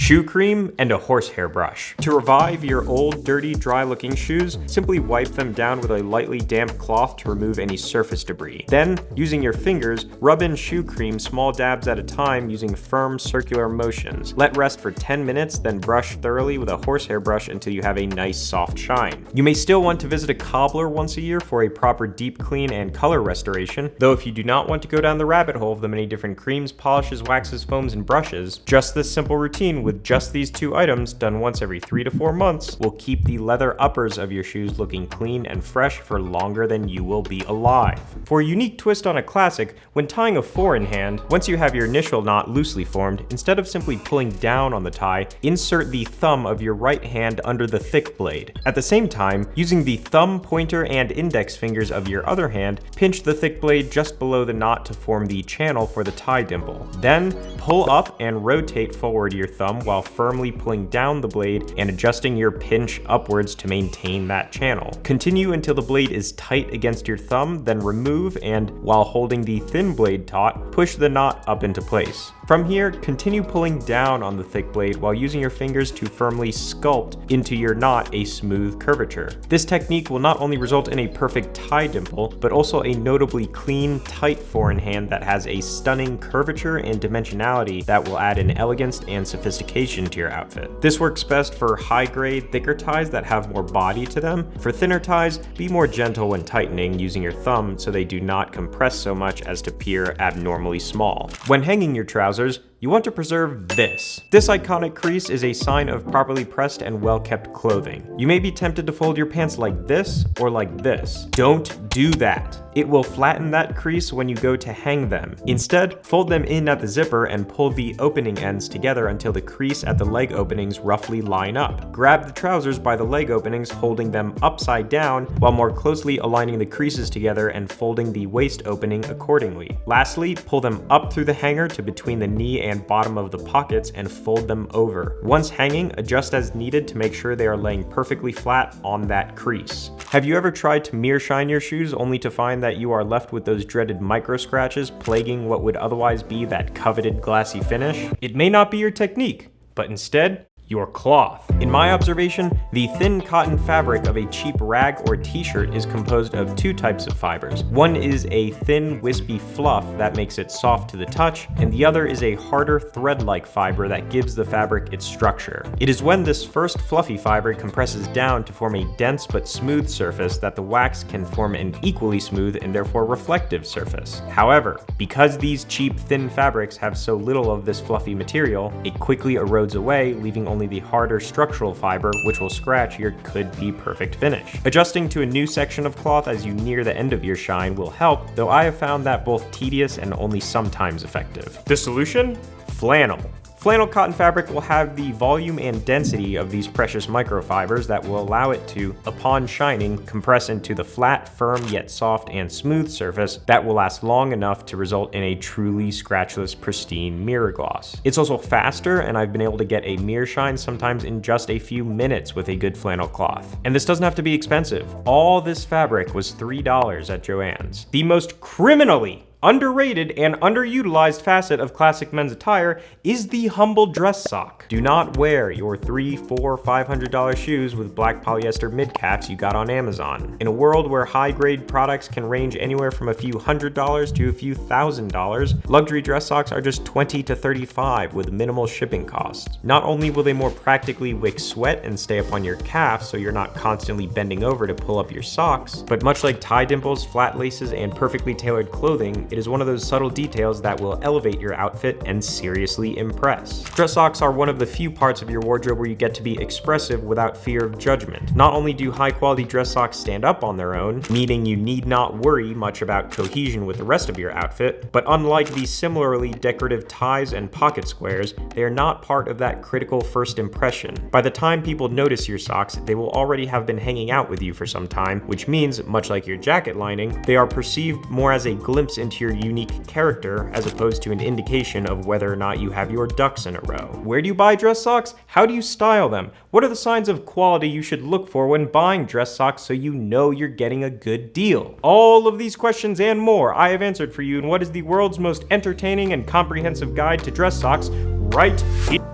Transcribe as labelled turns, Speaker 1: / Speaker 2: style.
Speaker 1: shoe cream, and a horsehair brush. To revive your old, dirty, dry-looking shoes, simply wipe them down with a lightly damp cloth to remove any surface debris. Then, using your fingers, rub in shoe cream small dabs at a time using firm circular motions. Let rest for 10 minutes, then brush thoroughly with a horsehair brush until you have a nice soft shine. You may still want to visit a cobbler once a year for a proper deep clean and color restoration, though if you do not want to go down the rabbit hole of the many different creams, polishes, waxes, foams, and brushes, just this simple routine with just these 2 items done once every 3 to 4 months will keep the leather uppers of your shoes looking clean and fresh for longer than you will be alive. For a unique twist on a classic, when tying a 4-in-hand, once you have your initial knot loosely formed, instead of simply pulling down on the tie, insert the thumb of your right hand under the thick blade. At the same time, using the thumb, pointer, and index fingers of your other hand, pinch the thick blade just below the knot to form the channel for the tie dimple. Then, pull up and rotate forward your thumb while firmly pulling down the blade and adjusting your pinch upwards to maintain that channel. Continue until the blade is tight against your thumb, then remove and, while holding the thin blade taut, push the knot up into place. From here, continue pulling down on the thick blade while using your fingers to firmly sculpt into your knot a smooth curvature. This technique will not only result in a perfect tie dimple, but also a notably clean, tight 4-in-hand that has a stunning curvature and dimensionality that will add an elegance and sophistication to your outfit. This works best for high-grade, thicker ties that have more body to them. For thinner ties, be more gentle when tightening using your thumb so they do not compress so much as to appear abnormally small. When hanging your trousers, you want to preserve this. This iconic crease is a sign of properly pressed and well-kept clothing. You may be tempted to fold your pants like this or like this. Don't do that. It will flatten that crease when you go to hang them. Instead, fold them in at the zipper and pull the opening ends together until the crease at the leg openings roughly line up. Grab the trousers by the leg openings, holding them upside down while more closely aligning the creases together and folding the waist opening accordingly. Lastly, pull them up through the hanger to between the knee and bottom of the pockets and fold them over. Once hanging, adjust as needed to make sure they are laying perfectly flat on that crease. Have you ever tried to mirror shine your shoes only to find that you are left with those dreaded micro scratches plaguing what would otherwise be that coveted glassy finish? It may not be your technique, but instead, your cloth. In my observation, the thin cotton fabric of a cheap rag or t-shirt is composed of 2 types of fibers. One is a thin, wispy fluff that makes it soft to the touch, and the other is a harder thread-like fiber that gives the fabric its structure. It is when this first fluffy fiber compresses down to form a dense but smooth surface that the wax can form an equally smooth and therefore reflective surface. However, because these cheap, thin fabrics have so little of this fluffy material, it quickly erodes away, leaving only the harder structural fiber, which will scratch your could-be perfect finish. Adjusting to a new section of cloth as you near the end of your shine will help, though I have found that both tedious and only sometimes effective. The solution? Flannel. Flannel cotton fabric will have the volume and density of these precious microfibers that will allow it to, upon shining, compress into the flat, firm, yet soft and smooth surface that will last long enough to result in a truly scratchless, pristine mirror gloss. It's also faster, and I've been able to get a mirror shine sometimes in just a few minutes with a good flannel cloth. And this doesn't have to be expensive. All this fabric was $3 at Joann's. The most criminally underrated and underutilized facet of classic men's attire is the humble dress sock. Do not wear your $300, $400, $500 shoes with black polyester mid-caps you got on Amazon. In a world where high-grade products can range anywhere from a few $100s to a few $1,000s, luxury dress socks are just $20 to $35 with minimal shipping costs. Not only will they more practically wick sweat and stay up on your calf so you're not constantly bending over to pull up your socks, but much like tie dimples, flat laces, and perfectly tailored clothing, it is one of those subtle details that will elevate your outfit and seriously impress. Dress socks are one of the few parts of your wardrobe where you get to be expressive without fear of judgment. Not only do high-quality dress socks stand up on their own, meaning you need not worry much about cohesion with the rest of your outfit, but unlike the similarly decorative ties and pocket squares, they are not part of that critical first impression. By the time people notice your socks, they will already have been hanging out with you for some time, which means, much like your jacket lining, they are perceived more as a glimpse into your unique character as opposed to an indication of whether or not you have your ducks in a row. Where do you buy dress socks? How do you style them? What are the signs of quality you should look for when buying dress socks so you know you're getting a good deal? All of these questions and more I have answered for you in what is the world's most entertaining and comprehensive guide to dress socks right here.